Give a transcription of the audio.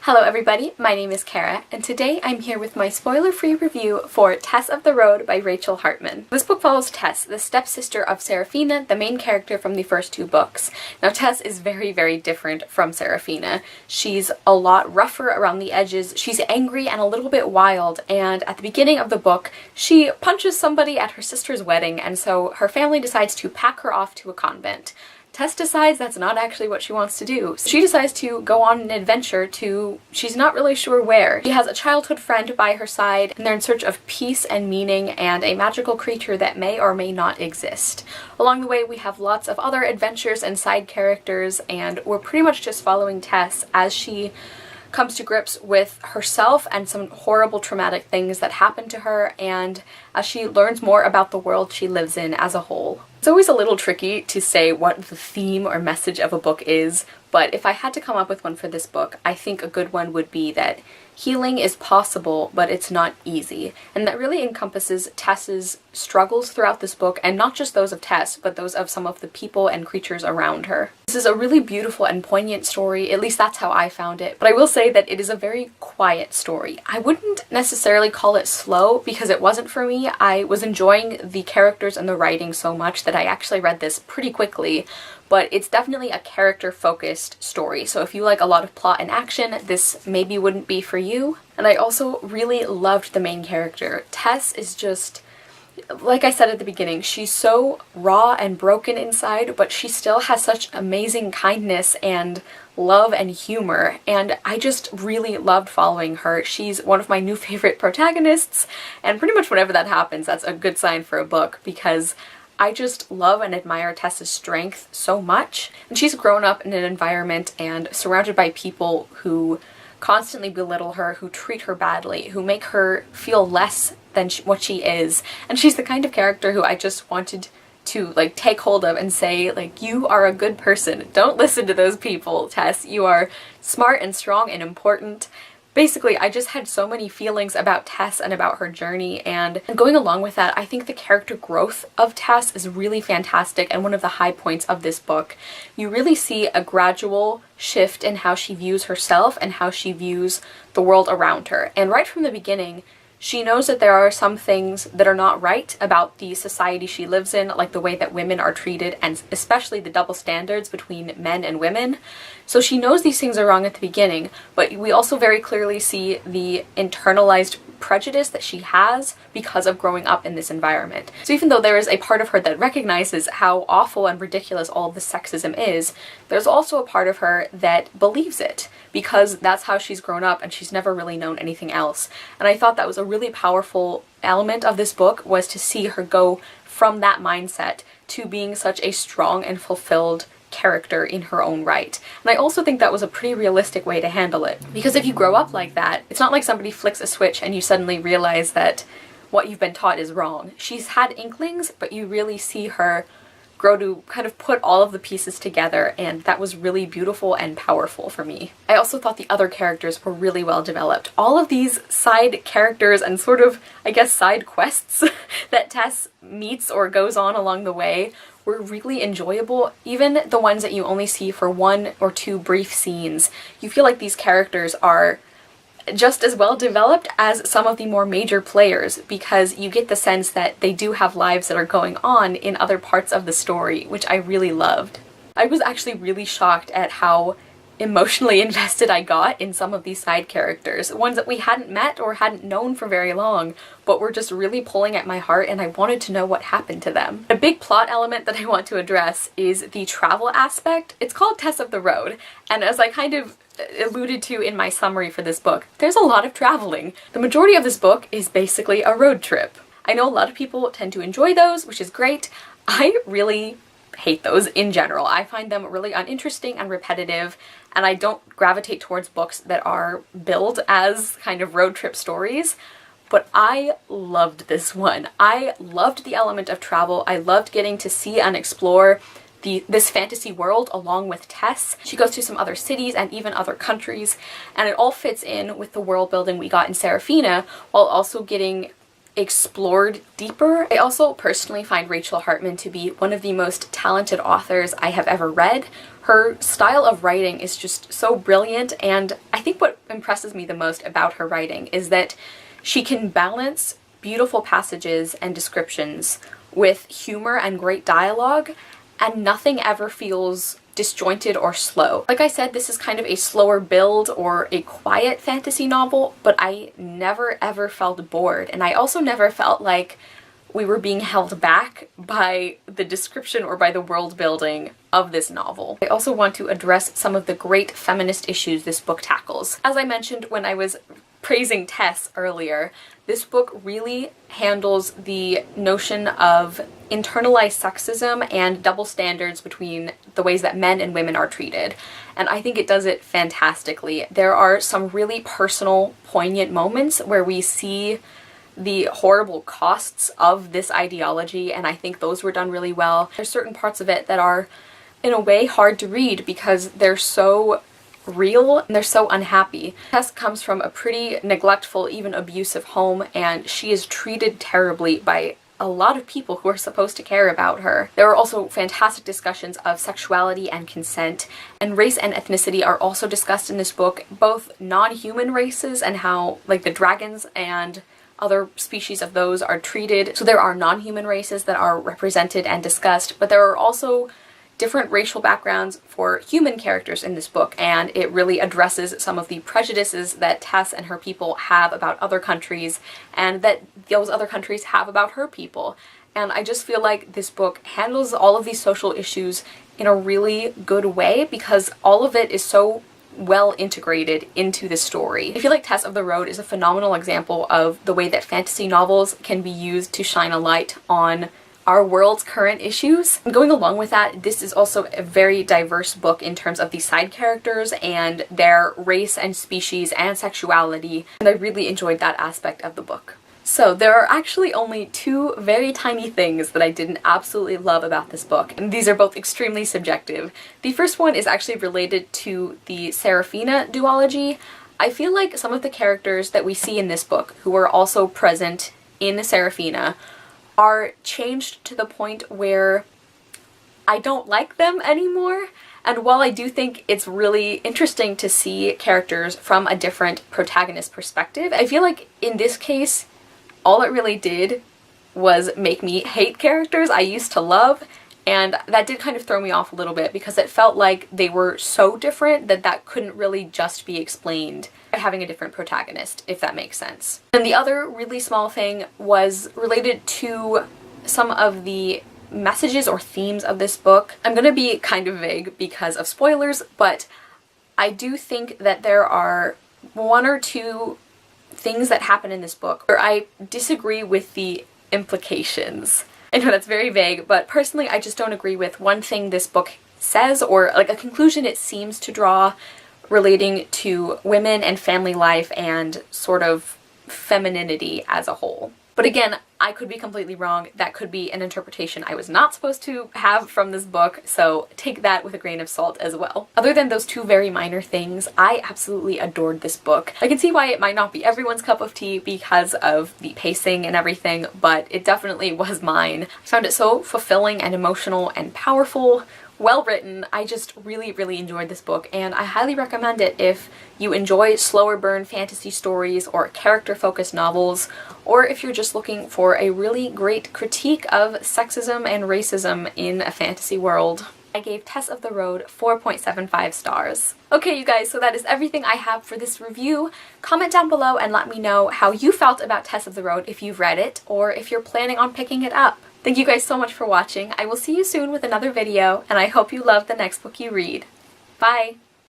Hello everybody, my name is Kara, and today I'm here with my spoiler-free review for Tess of the Road by Rachel Hartman. This book follows Tess, the stepsister of Seraphina, the main character from the first two books. Now Tess is very, very different from Seraphina. She's a lot rougher around the edges, she's angry and a little bit wild, and at the beginning of the book she punches somebody at her sister's wedding, and so her family decides to pack her off to a convent. Tess decides that's not actually what she wants to do. She decides to go on an adventure to, she's not really sure where. She has a childhood friend by her side, and they're in search of peace and meaning and a magical creature that may or may not exist. Along the way we have lots of other adventures and side characters, and we're pretty much just following Tess as she comes to grips with herself and some horrible traumatic things that happen to her, and as she learns more about the world she lives in as a whole. It's always a little tricky to say what the theme or message of a book is, but if I had to come up with one for this book, I think a good one would be that healing is possible, but it's not easy. And that really encompasses Tess's struggles throughout this book, and not just those of Tess, but those of some of the people and creatures around her. This is a really beautiful and poignant story, at least that's how I found it, but I will say that it is a very quiet story. I wouldn't necessarily call it slow, because it wasn't for me. I was enjoying the characters and the writing so much that I actually read this pretty quickly, but it's definitely a character-focused story, so if you like a lot of plot and action, this maybe wouldn't be for you. And I also really loved the main character. Tess is just, like I said at the beginning, she's so raw and broken inside, but she still has such amazing kindness and love and humor, and I just really loved following her. She's one of my new favorite protagonists, and pretty much whenever that happens, that's a good sign for a book, because I just love and admire Tess's strength so much. And she's grown up in an environment and surrounded by people who constantly belittle her, who treat her badly, who make her feel less than what she is. And she's the kind of character who I just wanted to take hold of and say, you are a good person. Don't listen to those people, Tess. You are smart and strong and important. Basically, I just had so many feelings about Tess and about her journey, and going along with that, I think the character growth of Tess is really fantastic and one of the high points of this book. You really see a gradual shift in how she views herself and how she views the world around her. And right from the beginning, she knows that there are some things that are not right about the society she lives in, like the way that women are treated, and especially the double standards between men and women. So she knows these things are wrong at the beginning, but we also very clearly see the internalized prejudice that she has because of growing up in this environment. So even though there is a part of her that recognizes how awful and ridiculous all of the sexism is, there's also a part of her that believes it, because that's how she's grown up and she's never really known anything else. And I thought that was a really powerful element of this book, was to see her go from that mindset to being such a strong and fulfilled character in her own right. And I also think that was a pretty realistic way to handle it, because if you grow up like that, it's not like somebody flicks a switch and you suddenly realize that what you've been taught is wrong. She's had inklings, but you really see her grow to kind of put all of the pieces together, and that was really beautiful and powerful for me. I also thought the other characters were really well developed. All of these side characters and sort of, I guess, side quests that Tess meets or goes on along the way were really enjoyable. Even the ones that you only see for one or two brief scenes, you feel like these characters are just as well developed as some of the more major players, because you get the sense that they do have lives that are going on in other parts of the story, which I really loved. I was actually really shocked at how emotionally invested I got in some of these side characters, ones that we hadn't met or hadn't known for very long, but were just really pulling at my heart, and I wanted to know what happened to them. A big plot element that I want to address is the travel aspect. It's called Tess of the Road, and as I kind of alluded to in my summary for this book, there's a lot of traveling. The majority of this book is basically a road trip. I know a lot of people tend to enjoy those, which is great. I really hate those in general. I find them really uninteresting and repetitive, and I don't gravitate towards books that are billed as kind of road trip stories. But I loved this one. I loved the element of travel. I loved getting to see and explore this fantasy world along with Tess. She goes to some other cities and even other countries, and it all fits in with the world building we got in Seraphina, while also getting explored deeper. I also personally find Rachel Hartman to be one of the most talented authors I have ever read. Her style of writing is just so brilliant, and I think what impresses me the most about her writing is that she can balance beautiful passages and descriptions with humor and great dialogue, and nothing ever feels disjointed or slow. Like I said, this is kind of a slower build or a quiet fantasy novel, but I never ever felt bored, and I also never felt like we were being held back by the description or by the world building of this novel. I also want to address some of the great feminist issues this book tackles. As I mentioned when I was praising Tess earlier, this book really handles the notion of internalized sexism and double standards between the ways that men and women are treated. And I think it does it fantastically. There are some really personal, poignant moments where we see the horrible costs of this ideology, and I think those were done really well. There's certain parts of it that are, in a way, hard to read because they're so real and they're so unhappy. Tess comes from a pretty neglectful, even abusive home, and she is treated terribly by a lot of people who are supposed to care about her. There are also fantastic discussions of sexuality and consent, and race and ethnicity are also discussed in this book, both non-human races and how, like, the dragons and other species of those are treated. So there are non-human races that are represented and discussed, but there are also different racial backgrounds for human characters in this book, and it really addresses some of the prejudices that Tess and her people have about other countries and that those other countries have about her people. And I just feel like this book handles all of these social issues in a really good way because all of it is so well integrated into the story. I feel like Tess of the Road is a phenomenal example of the way that fantasy novels can be used to shine a light on our world's current issues. And going along with that, this is also a very diverse book in terms of the side characters and their race and species and sexuality, and I really enjoyed that aspect of the book. So there are actually only two very tiny things that I didn't absolutely love about this book, and these are both extremely subjective. The first one is actually related to the Seraphina duology. I feel like some of the characters that we see in this book, who are also present in Seraphina, are changed to the point where I don't like them anymore. And while I do think it's really interesting to see characters from a different protagonist perspective, I feel like in this case, all it really did was make me hate characters I used to love, and that did kind of throw me off a little bit because it felt like they were so different that that couldn't really just be explained by having a different protagonist, if that makes sense. And the other really small thing was related to some of the messages or themes of this book. I'm gonna be kind of vague because of spoilers, but I do think that there are one or two things that happen in this book where I disagree with the implications. I know that's very vague, but personally I just don't agree with one thing this book says, or like a conclusion it seems to draw relating to women and family life and sort of femininity as a whole. But again, I could be completely wrong. That could be an interpretation I was not supposed to have from this book, so take that with a grain of salt as well. Other than those two very minor things, I absolutely adored this book. I can see why it might not be everyone's cup of tea because of the pacing and everything, but it definitely was mine. I found it so fulfilling and emotional and powerful, well written. I just really, really enjoyed this book, and I highly recommend it if you enjoy slower burn fantasy stories or character-focused novels, or if you're just looking for a really great critique of sexism and racism in a fantasy world. I gave Tess of the Road 4.75 stars. Okay, you guys, so that is everything I have for this review. Comment down below and let me know how you felt about Tess of the Road if you've read it, or if you're planning on picking it up. Thank you guys so much for watching. I will see you soon with another video, and I hope you love the next book you read. Bye!